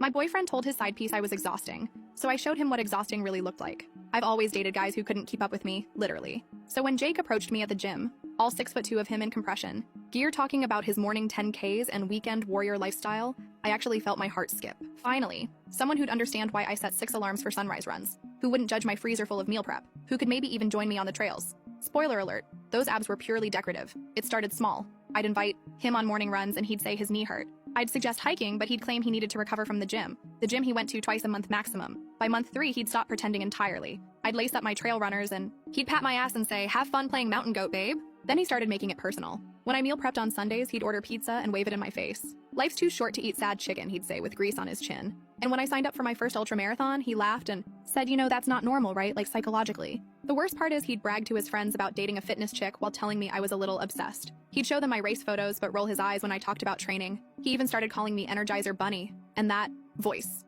My boyfriend told his side piece I was exhausting, so I showed him what exhausting really looked like. I've always dated guys who couldn't keep up with me, literally. So when Jake approached me at the gym, all 6'2" of him in compression, gear talking about his morning 10Ks and weekend warrior lifestyle, I actually felt my heart skip. Finally, someone who'd understand why I set 6 alarms for sunrise runs, who wouldn't judge my freezer full of meal prep, who could maybe even join me on the trails. Spoiler alert, those abs were purely decorative. It started small. I'd invite him on morning runs and he'd say his knee hurt. I'd suggest hiking, but he'd claim he needed to recover from the gym he went to twice a month maximum. By month 3, he'd stop pretending entirely. I'd lace up my trail runners and he'd pat my ass and say, "Have fun playing mountain goat, babe." Then he started making it personal. When I meal prepped on Sundays, he'd order pizza and wave it in my face. "Life's too short to eat sad chicken," he'd say with grease on his chin. And when I signed up for my first ultramarathon, he laughed and said, "That's not normal, right? Like psychologically." The worst part is he'd brag to his friends about dating a fitness chick while telling me I was a little obsessed. He'd show them my race photos but roll his eyes when I talked about training. He even started calling me Energizer Bunny. And that voice.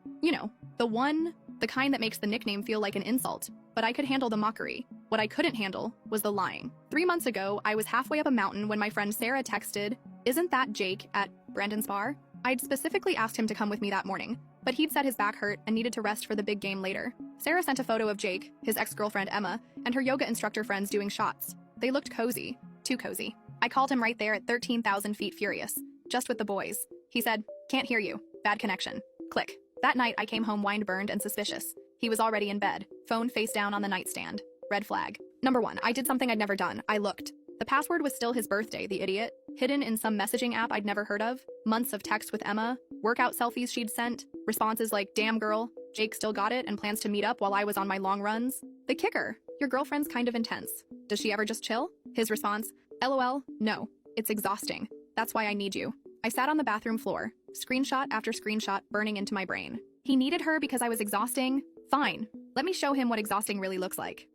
The kind that makes the nickname feel like an insult. But I could handle the mockery. What I couldn't handle was the lying. 3 months ago, I was halfway up a mountain when my friend Sarah texted, "Isn't that Jake at Brandon's bar?" I'd specifically asked him to come with me that morning, but he'd said his back hurt and needed to rest for the big game later. Sarah sent a photo of Jake, his ex-girlfriend Emma, and her yoga instructor friends doing shots. They looked cozy. Too cozy. I called him right there at 13,000 feet furious. "Just with the boys." He said, "Can't hear you. Bad connection." Click. That night, I came home wine-burned and suspicious. He was already in bed, phone face down on the nightstand. Red flag. Number 1, I did something I'd never done. I looked. The password was still his birthday, the idiot, hidden in some messaging app I'd never heard of, months of text with Emma, workout selfies she'd sent, responses like, "Damn girl, Jake still got it and plans to meet up while I was on my long runs." The kicker, "Your girlfriend's kind of intense. Does she ever just chill?" His response, "LOL, no, it's exhausting. That's why I need you." I sat on the bathroom floor, screenshot after screenshot burning into my brain. He needed her because I was exhausting? Fine. Let me show him what exhausting really looks like.